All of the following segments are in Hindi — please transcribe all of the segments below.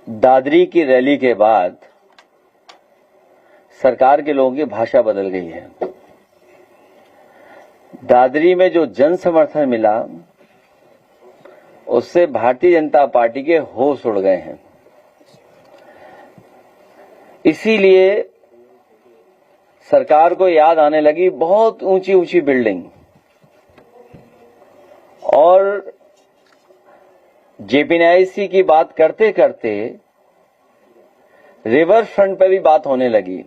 दादरी की रैली के बाद सरकार के लोगों की भाषा बदल गई है। दादरी में जो जन समर्थन मिला उससे भारतीय जनता पार्टी के होश उड़ गए हैं। इसीलिए सरकार को याद आने लगी बहुत ऊंची ऊंची बिल्डिंग, और जेपीएनआईसी की बात करते करते रिवर फ्रंट पर भी बात होने लगी,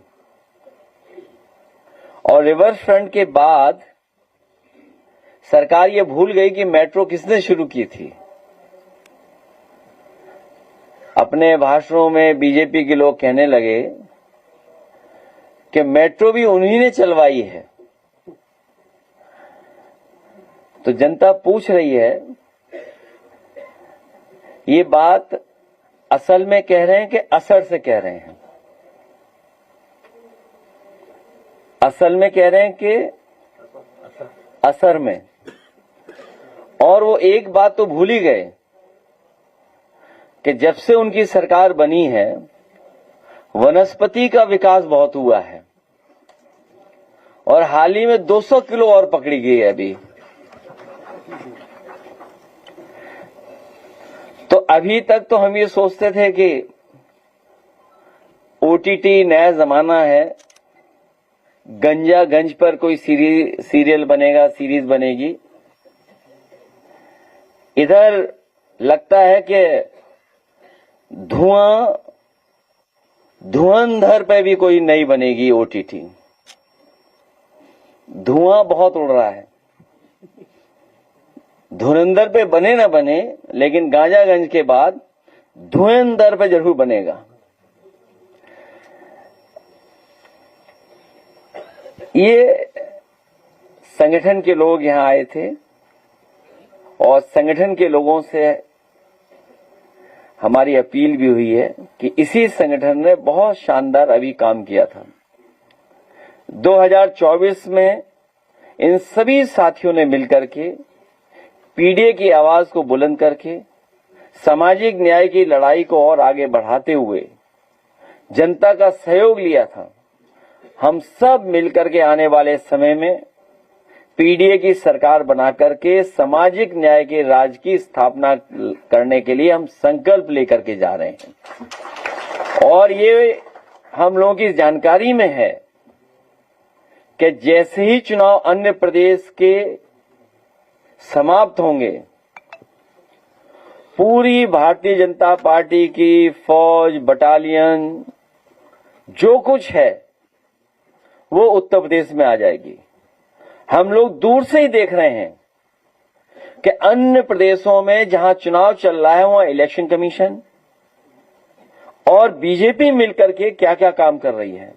और रिवर फ्रंट के बाद सरकार ये भूल गई कि मेट्रो किसने शुरू की थी। अपने भाषणों में बीजेपी के लोग कहने लगे कि मेट्रो भी उन्हीं ने चलवाई है। तो जनता पूछ रही है, ये बात असल में कह रहे हैं कि असर से कह रहे हैं? असल में कह रहे हैं कि असर में। और वो एक बात तो भूल ही गए कि जब से उनकी सरकार बनी है वनस्पति का विकास बहुत हुआ है, और हाल ही में 200 किलो और पकड़ी गई है अभी। तो अभी तक तो हम ये सोचते थे कि ओटीटी नया जमाना है, गंज पर कोई सीरियल बनेगा, सीरीज बनेगी। इधर लगता है कि धुआंधर पे भी कोई नई बनेगी ओटीटी। धुआं बहुत उड़ रहा है। धुरंधर पे बने ना बने, लेकिन गांजागंज के बाद धुएंधर पे जरूर बनेगा। ये संगठन के लोग यहां आए थे, और संगठन के लोगों से हमारी अपील भी हुई है कि इसी संगठन ने बहुत शानदार अभी काम किया था। 2024 में इन सभी साथियों ने मिलकर के पीडीए की आवाज को बुलंद करके सामाजिक न्याय की लड़ाई को और आगे बढ़ाते हुए जनता का सहयोग लिया था। हम सब मिलकर के आने वाले समय में पीडीए की सरकार बनाकर के सामाजिक न्याय के राज की स्थापना करने के लिए हम संकल्प लेकर के जा रहे हैं। और ये हम लोगों की जानकारी में है कि जैसे ही चुनाव अन्य प्रदेश के समाप्त होंगे, पूरी भारतीय जनता पार्टी की फौज, बटालियन, जो कुछ है वो उत्तर प्रदेश में आ जाएगी। हम लोग दूर से ही देख रहे हैं कि अन्य प्रदेशों में जहां चुनाव चल रहा है वहां इलेक्शन कमीशन और बीजेपी मिलकर के क्या क्या काम कर रही है।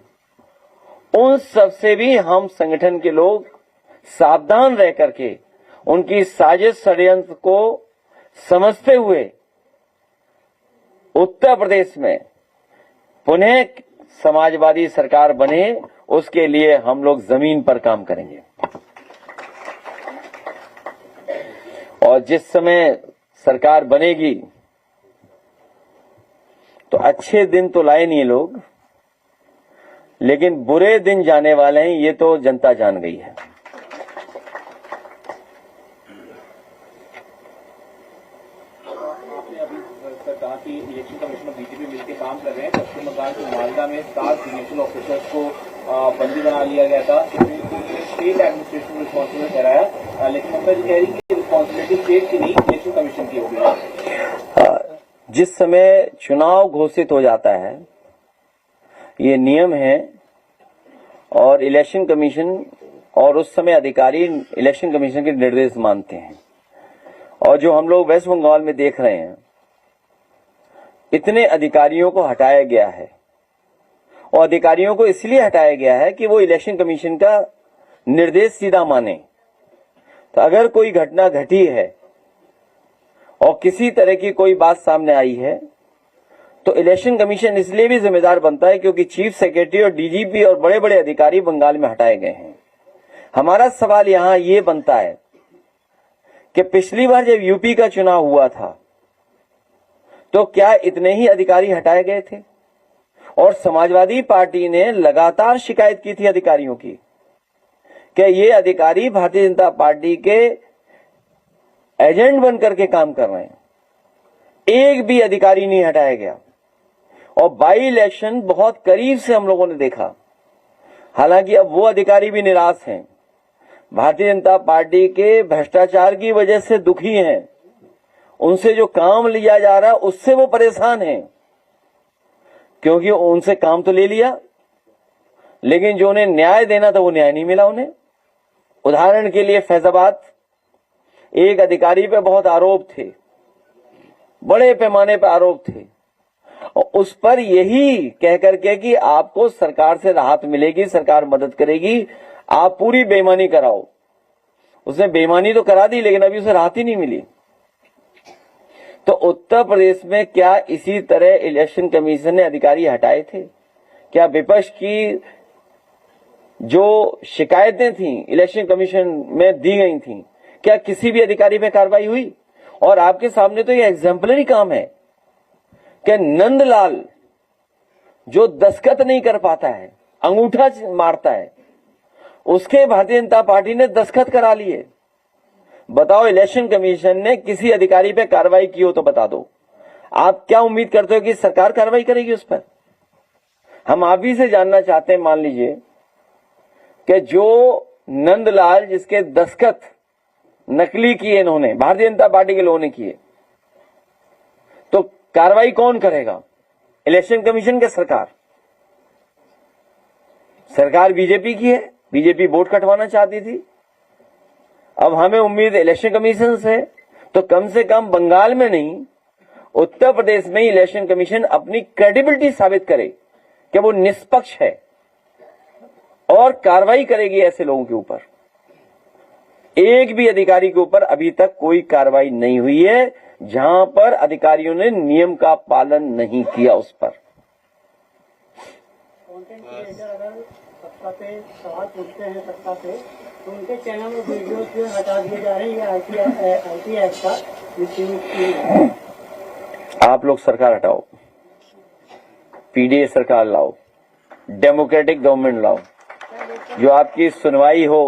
उन सब से भी हम संगठन के लोग सावधान रह करके उनकी साजिश षड्यंत्र को समझते हुए उत्तर प्रदेश में पुनः समाजवादी सरकार बने, उसके लिए हम लोग जमीन पर काम करेंगे। और जिस समय सरकार बनेगी तो अच्छे दिन तो लाए नहीं लोग, लेकिन बुरे दिन जाने वाले हैं, ये तो जनता जान गई है। कहा कि इलेक्शन कमीशन और बीजेपी मिलकर काम कर रहे हैं। पश्चिम बंगाल के मालदा में 7 इलेक्शन ऑफिसर्स को बंदी बना लिया गया था। स्टेट एडमिनिस्ट्रेशन रिस्पॉन्सिबल ठहराया, लेकिन ममता जी कह रही कि रिस्पॉन्सिबिलिटी स्टेट की नहीं, इलेक्शन कमीशन की होगी। जिस समय चुनाव घोषित हो जाता है, ये नियम है, और इलेक्शन कमीशन और उस समय अधिकारी इलेक्शन कमीशन के निर्देश मानते हैं। और जो हम लोग वेस्ट बंगाल में देख रहे हैं, इतने अधिकारियों को हटाया गया है, और अधिकारियों को इसलिए हटाया गया है कि वो इलेक्शन कमीशन का निर्देश सीधा माने। तो अगर कोई घटना घटी है और किसी तरह की कोई बात सामने आई है तो इलेक्शन कमीशन इसलिए भी जिम्मेदार बनता है क्योंकि चीफ सेक्रेटरी और डीजीपी और बड़े बड़े अधिकारी बंगाल में हटाए गए हैं। हमारा सवाल यहां ये बनता है कि पिछली बार जब यूपी का चुनाव हुआ था तो क्या इतने ही अधिकारी हटाए गए थे? और समाजवादी पार्टी ने लगातार शिकायत की थी अधिकारियों की कि ये अधिकारी भारतीय जनता पार्टी के एजेंट बनकर के काम कर रहे हैं। एक भी अधिकारी नहीं हटाया गया और बाई इलेक्शन बहुत करीब से हम लोगों ने देखा। हालांकि अब वो अधिकारी भी निराश हैं, भारतीय जनता पार्टी के भ्रष्टाचार की वजह से दुखी हैं, उनसे जो काम लिया जा रहा है उससे वो परेशान हैं, क्योंकि उनसे काम तो ले लिया लेकिन जो उन्हें न्याय देना था वो न्याय नहीं मिला उन्हें। उदाहरण के लिए फैजाबाद, एक अधिकारी पे बहुत आरोप थे, बड़े पैमाने पर आरोप थे, और उस पर यही कहकर के कि आपको सरकार से राहत मिलेगी, सरकार मदद करेगी, आप पूरी बेईमानी कराओ। उसने बेईमानी तो करा दी लेकिन अभी उसे राहत ही नहीं मिली। तो उत्तर प्रदेश में क्या इसी तरह इलेक्शन कमीशन ने अधिकारी हटाए थे? क्या विपक्ष की जो शिकायतें थी इलेक्शन कमीशन में दी गई थी, क्या किसी भी अधिकारी पे कार्रवाई हुई? और आपके सामने तो ये एग्जाम्पलरी काम है कि नंदलाल जो दस्तखत नहीं कर पाता है, अंगूठा मारता है, उसके भारतीय जनता पार्टी ने दस्तखत करा लिए। बताओ, इलेक्शन कमीशन ने किसी अधिकारी पे कार्रवाई की हो तो बता दो। आप क्या उम्मीद करते हो कि सरकार कार्रवाई करेगी उस पर? हम आप ही से जानना चाहते हैं, मान लीजिए कि जो नंदलाल जिसके दस्तखत नकली किए इन्होंने, भारतीय जनता पार्टी के लोगों ने किए, तो कार्रवाई कौन करेगा? इलेक्शन कमीशन के सरकार? सरकार बीजेपी की है, बीजेपी वोट कटवाना चाहती थी। अब हमें उम्मीद इलेक्शन कमीशन से, तो कम से कम बंगाल में नहीं, उत्तर प्रदेश में इलेक्शन कमीशन अपनी क्रेडिबिलिटी साबित करे कि वो निष्पक्ष है और कार्रवाई करेगी ऐसे लोगों के ऊपर। एक भी अधिकारी के ऊपर अभी तक कोई कार्रवाई नहीं हुई है जहां पर अधिकारियों ने नियम का पालन नहीं किया उस पर। कंटेंट क्रिएटर अगर सत्ता पे सवाल पूछते हैं सत्ता पे, तो उनके चैनल में वीडियो क्यों हटा दिए जा रहे हैं? आईटी एक्ट का आप लोग सरकार हटाओ, पीडीए सरकार लाओ, डेमोक्रेटिक गवर्नमेंट लाओ, जो आपकी सुनवाई हो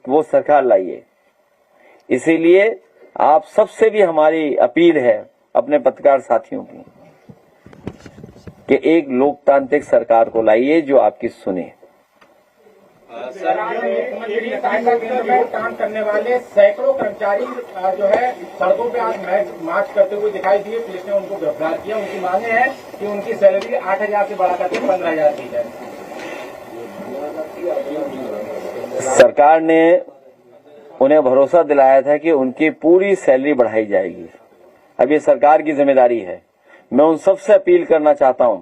वो सरकार लाइए। इसीलिए आप सबसे भी हमारी अपील है अपने पत्रकार साथियों की कि एक लोकतांत्रिक सरकार को लाइए जो आपकी सुने। काम करने वाले सैकड़ों कर्मचारी जो है सड़कों पे आज मार्च करते हुए दिखाई दिए। पुलिस ने उनको गिरफ्तार किया। उनकी मांगे हैं कि उनकी सैलरी 8,000 से बढ़ा करके 15,000 दी जाए। सरकार ने उन्हें भरोसा दिलाया था कि उनकी पूरी सैलरी बढ़ाई जाएगी। अब ये सरकार की जिम्मेदारी है। मैं उन सबसे अपील करना चाहता हूं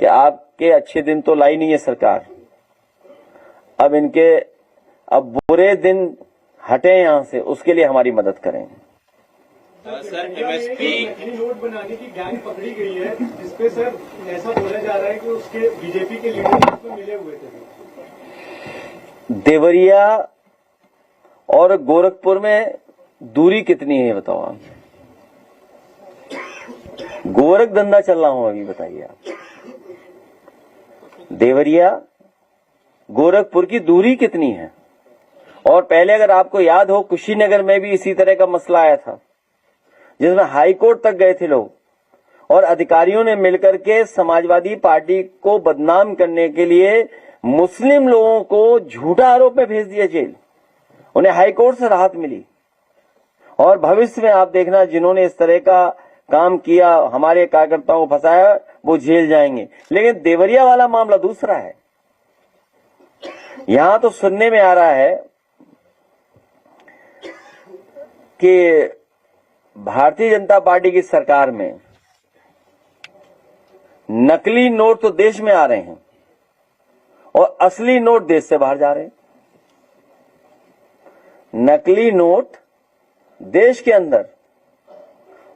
कि आपके अच्छे दिन तो लाई नहीं है सरकार, अब बुरे दिन हटे यहां से, उसके लिए हमारी मदद करें। सर, एमएसपी नोट बनाने की गैंग पकड़ी गई है, जिसपे सर ऐसा बोला जा रहा है कि उसके बीजेपी के लीडर उसमें मिले हुए थे। देवरिया और गोरखपुर में दूरी कितनी है बताओ आप? गोरख धंधा चल रहा हूं अभी, बताइए आप। देवरिया गोरखपुर की दूरी कितनी है? और पहले अगर आपको याद हो, कुशीनगर में भी इसी तरह का मसला आया था जिसमें हाई कोर्ट तक गए थे लोग, और अधिकारियों ने मिलकर के समाजवादी पार्टी को बदनाम करने के लिए मुस्लिम लोगों को झूठा आरोप में भेज दिया जेल। उन्हें हाई कोर्ट से राहत मिली। और भविष्य में आप देखना, जिन्होंने इस तरह का काम किया, हमारे कार्यकर्ताओं को फंसाया, वो जेल जाएंगे। लेकिन देवरिया वाला मामला दूसरा है। यहां तो सुनने में आ रहा है कि भारतीय जनता पार्टी की सरकार में नकली नोट तो देश में आ रहे हैं और असली नोट देश से बाहर जा रहे हैं। नकली नोट देश के अंदर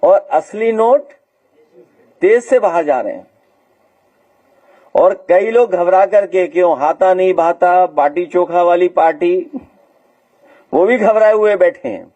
और असली नोट देश से बाहर जा रहे हैं। और कई लोग घबरा करके, क्यों हाथा नहीं भाता, बाटी चोखा वाली पार्टी, वो भी घबराए हुए बैठे हैं।